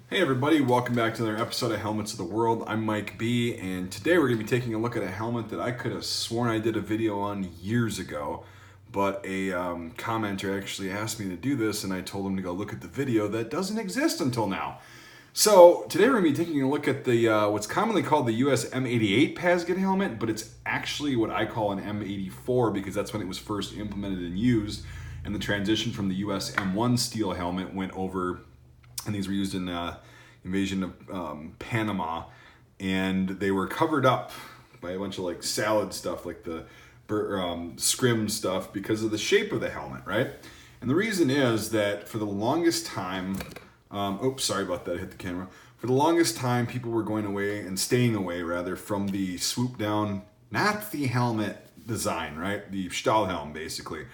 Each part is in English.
Hey everybody, welcome back to another episode of Helmets of the World. I'm Mike B, and today we're going to be taking a look at a helmet that I could have sworn I did a video on years ago, but a commenter actually asked me to do this, and I told him to go look at the video that doesn't exist until now. So today we're going to be taking a look at the what's commonly called the US M88 PASGT helmet, but it's actually what I call an M84 because that's when it was first implemented and used, and the transition from the US M1 steel helmet went over, and these were used in invasion of Panama, and they were covered up by a bunch of like salad stuff, like the scrim stuff, because of the shape of the helmet, right? And the reason is that for the longest time, oops, sorry about that, I hit the camera. For the longest time, people were going away and staying away rather from the swoop down, not the helmet design, right? The Stahlhelm, basically.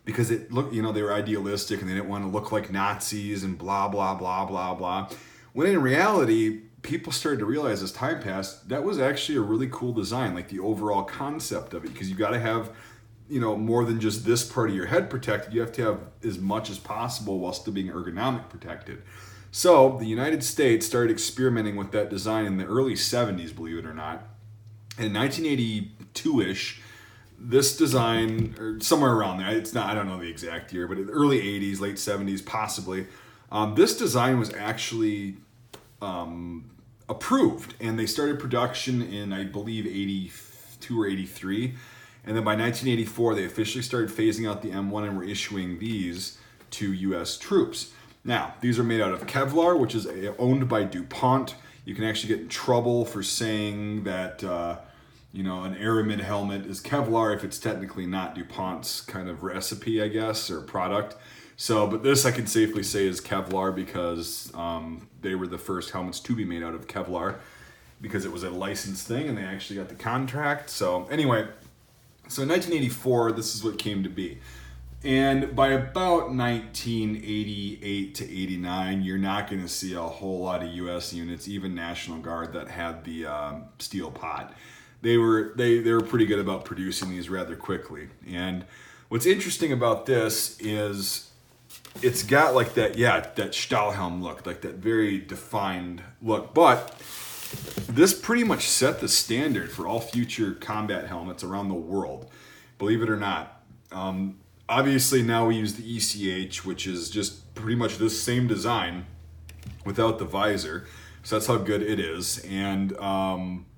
Because it looked, they were idealistic and they didn't want to look like Nazis and blah, blah, blah, blah, blah. When in reality, people started to realize as time passed, that was actually a really cool design, like the overall concept of it, because you got to have, more than just this part of your head protected. You have to have as much as possible while still being ergonomic protected. So the United States started experimenting with that design in the early 70s, believe it or not. In 1982-ish, this design, or somewhere around there, it's not, I don't know the exact year, but in the early 80s, late 70s, possibly, this design was actually approved, and they started production in, I believe, 82 or 83. And then by 1984, they officially started phasing out the M1 and were issuing these to US troops. Now, these are made out of Kevlar, which is owned by DuPont. You can actually get in trouble for saying that an aramid helmet is Kevlar if it's technically not DuPont's kind of recipe, I guess, or product. So, but this I can safely say is Kevlar because they were the first helmets to be made out of Kevlar because it was a licensed thing and they actually got the contract. So anyway, so in 1984, this is what came to be. And by about 1988 to 89, you're not going to see a whole lot of U.S. units, even National Guard, that had the steel pot. They were pretty good about producing these rather quickly. And what's interesting about this is it's got like that Stahlhelm look, like that very defined look. But this pretty much set the standard for all future combat helmets around the world, believe it or not. Obviously now we use the ECH, which is just pretty much this same design without the visor. So that's how good it is. And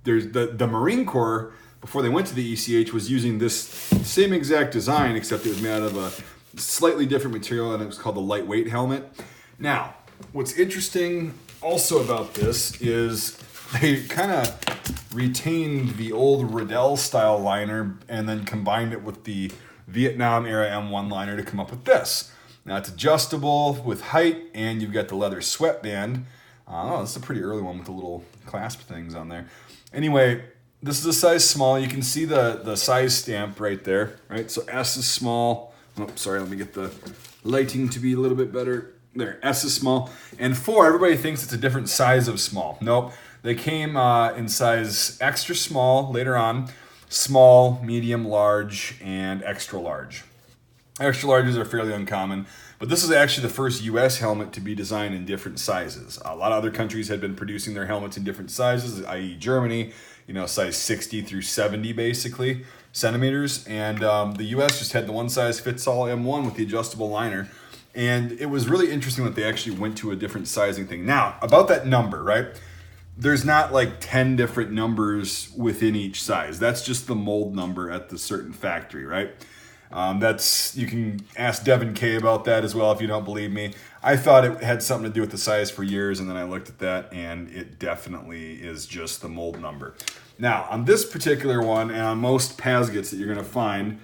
there's the Marine Corps, before they went to the ECH, was using this same exact design, except it was made out of a slightly different material, and it was called the lightweight helmet. Now, what's interesting also about this is they kind of retained the old Riddell style liner and then combined it with the Vietnam era M1 liner to come up with this. Now it's adjustable with height, and you've got the leather sweatband. Oh, this is a pretty early one with the little clasp things on there. Anyway, this is a size small. You can see the size stamp right there, right? So S is small. Oh, sorry, let me get the lighting to be a little bit better. There, S is small. And 4, everybody thinks it's a different size of small. Nope, they came in size extra small later on, small, medium, large, and extra large. Extra larges are fairly uncommon, but this is actually the first US helmet to be designed in different sizes. A lot of other countries had been producing their helmets in different sizes, i.e. Germany, size 60 through 70 basically, centimeters. And the US just had the one size fits all M1 with the adjustable liner. And it was really interesting that they actually went to a different sizing thing. Now, about that number, right? There's not like 10 different numbers within each size. That's just the mold number at the certain factory, right? You can ask Devin K about that as well if you don't believe me. I thought it had something to do with the size for years, and then I looked at that, and it definitely is just the mold number. Now, on this particular one, and on most PASGTs that you're going to find,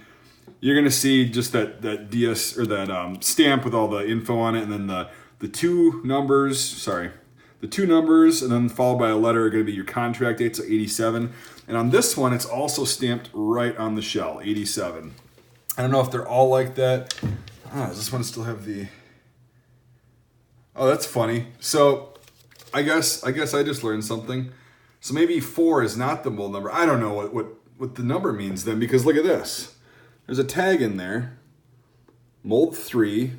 you're going to see just that DS or that stamp with all the info on it, and then the two numbers, and then followed by a letter are going to be your contract date, so 87. And on this one, it's also stamped right on the shell, 87. I don't know if they're all like that. Does this one still have the... Oh, that's funny. So I guess I just learned something. So maybe 4 is not the mold number. I don't know what the number means then, because look at this. There's a tag in there. Mold 3,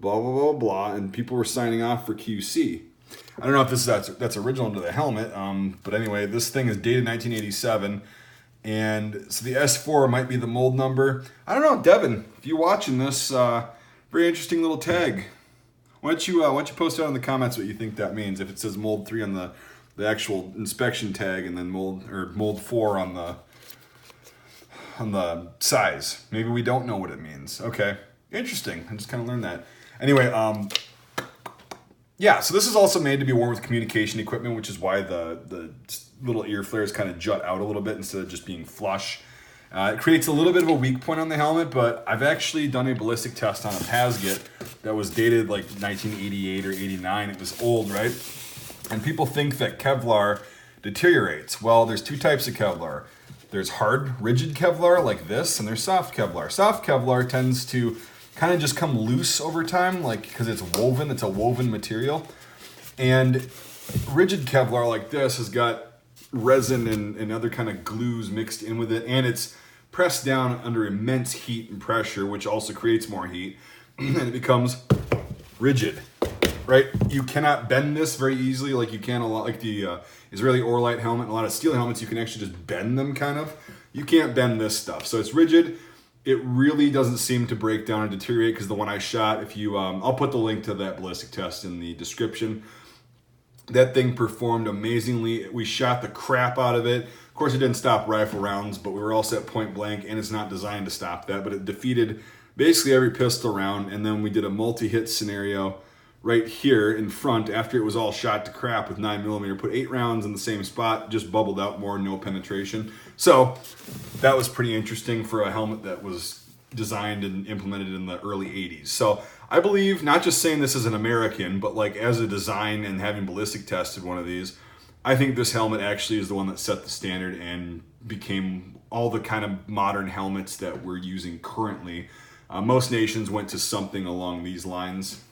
blah, blah, blah, blah, and people were signing off for QC. I don't know if that's original to the helmet, but anyway, this thing is dated 1987, and so the S4 might be the mold number. I don't know, Devin, if you're watching this, very interesting little tag. Why don't you post out in the comments what you think that means? If it says mold 3 on the actual inspection tag, and then mold 4 on the size. Maybe we don't know what it means. Okay, interesting. I just kind of learned that. Anyway, yeah, so this is also made to be worn with communication equipment, which is why the little ear flares kind of jut out a little bit instead of just being flush. It creates a little bit of a weak point on the helmet, but I've actually done a ballistic test on a PASGT that was dated like 1988 or 89. It was old, right? And people think that Kevlar deteriorates. Well, there's two types of Kevlar. There's hard, rigid Kevlar like this, and there's soft Kevlar. Soft Kevlar tends to kind of just come loose over time, like because it's woven, it's a woven material. And rigid Kevlar like this has got resin and other kind of glues mixed in with it, and it's pressed down under immense heat and pressure, which also creates more heat, and it becomes rigid, right? You cannot bend this very easily like you can a lot, like the Israeli Orlite helmet and a lot of steel helmets. You can actually just bend them kind of. You can't bend this stuff, so it's rigid. It really doesn't seem to break down and deteriorate, because the one I shot, if you, I'll put the link to that ballistic test in the description. That thing performed amazingly. We shot the crap out of it. Of course, it didn't stop rifle rounds, but we were also at point blank, and it's not designed to stop that, but it defeated basically every pistol round. And then we did a multi-hit scenario right here in front after it was all shot to crap with 9mm, put 8 rounds in the same spot, just bubbled out more, no penetration. So that was pretty interesting for a helmet that was designed and implemented in the early 80s. So I believe, not just saying this as an American, but like as a design and having ballistic tested one of these, I think this helmet actually is the one that set the standard and became all the kind of modern helmets that we're using currently. Most nations went to something along these lines.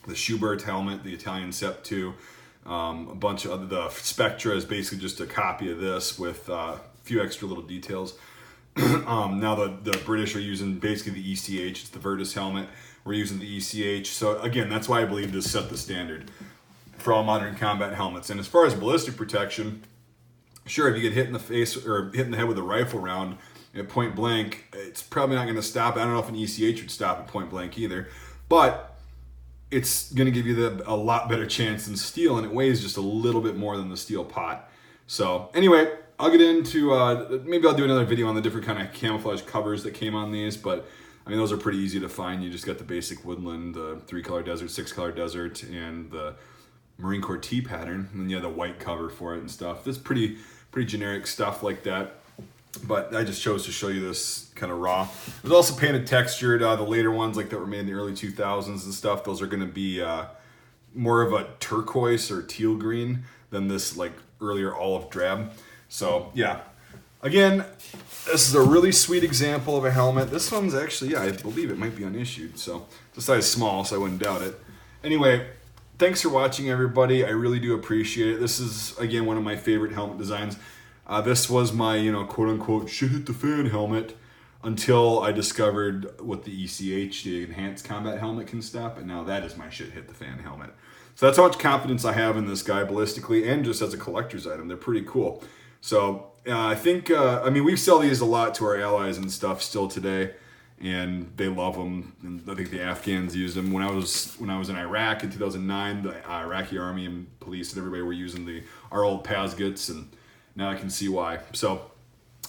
The Schubert helmet, the Italian Sept 2, a bunch of other, the Spectra is basically just a copy of this with a few extra little details. Now the British are using basically the ECH, it's the Virtus helmet. We're using the ECH. So again, that's why I believe this set the standard for all modern combat helmets. And as far as ballistic protection, sure, if you get hit in the face or hit in the head with a rifle round at point blank, it's probably not going to stop. I don't know if an ECH would stop at point blank either, but it's going to give you a lot better chance than steel, and it weighs just a little bit more than the steel pot. So anyway, I'll get into, maybe I'll do another video on the different kind of camouflage covers that came on these, but I mean, those are pretty easy to find. You just got the basic woodland, the 3-color desert, 6-color desert, and the Marine Corps T pattern, and then you have the white cover for it and stuff. That's pretty generic stuff like that. But I just chose to show you this kind of raw. It was also painted textured. The later ones, like that were made in the early 2000s and stuff, those are going to be more of a turquoise or teal green than this like earlier olive drab. So yeah, again, this is a really sweet example of a helmet. This one's actually, yeah, I believe it might be unissued. So it's a size small, so I wouldn't doubt it. Anyway, thanks for watching, everybody. I really do appreciate it. This is, again, one of my favorite helmet designs. This was my, quote-unquote shit hit the fan helmet until I discovered what the ECH, the Enhanced Combat Helmet, can stop, and now that is my shit hit the fan helmet. So that's how much confidence I have in this guy ballistically and just as a collector's item. They're pretty cool. So I think, we sell these a lot to our allies and stuff still today, and they love them. And I think the Afghans used them. When I was in Iraq in 2009, the Iraqi army and police and everybody were using our old PASGTs, and now I can see why. So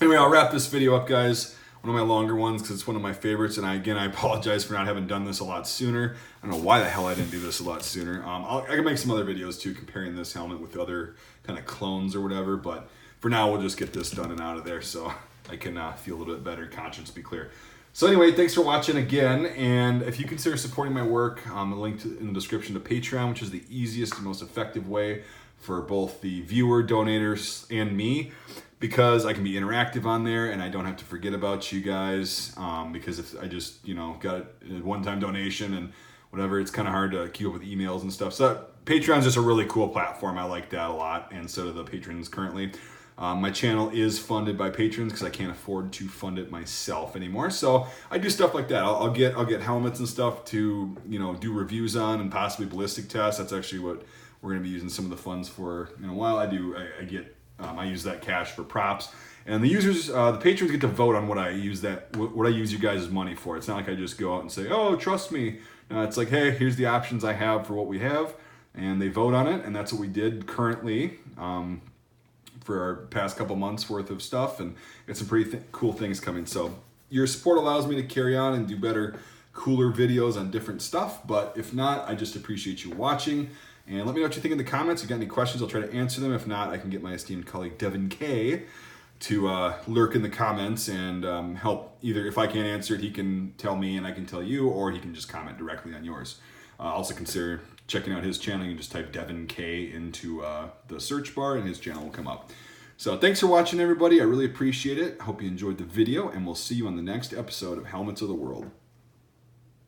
anyway, I'll wrap this video up, guys. One of my longer ones because it's one of my favorites. And I apologize for not having done this a lot sooner. I don't know why the hell I didn't do this a lot sooner. I can make some other videos too, comparing this helmet with other kind of clones or whatever. But for now, we'll just get this done and out of there so I can feel a little bit better, conscience be clear. So anyway, thanks for watching again. And if you consider supporting my work, a link in the description to Patreon, which is the easiest and most effective way for both the viewer, donators, and me, because I can be interactive on there and I don't have to forget about you guys, because if I just, got a one-time donation and whatever, it's kind of hard to keep up with emails and stuff. So Patreon's just a really cool platform. I like that a lot, and so do the patrons currently. My channel is funded by patrons because I can't afford to fund it myself anymore. So I do stuff like that. I'll get helmets and stuff to do reviews on and possibly ballistic tests. That's actually what we're going to be using some of the funds for in a while. I use that cash for props, and the users, the patrons get to vote on what I use you guys' money for. It's not like I just go out and say, oh, trust me. It's like, hey, here's the options I have for what we have, and they vote on it, and that's what we did currently for our past couple months worth of stuff, and it's some pretty cool things coming. So your support allows me to carry on and do better, cooler videos on different stuff, but if not, I just appreciate you watching. And let me know what you think in the comments. If you got any questions, I'll try to answer them. If not, I can get my esteemed colleague Devin K to lurk in the comments and help. Either if I can't answer it, he can tell me and I can tell you, or he can just comment directly on yours. Also consider checking out his channel. You can just type Devin K into the search bar and his channel will come up. So thanks for watching, everybody. I really appreciate it. I hope you enjoyed the video, and we'll see you on the next episode of Helmets of the World.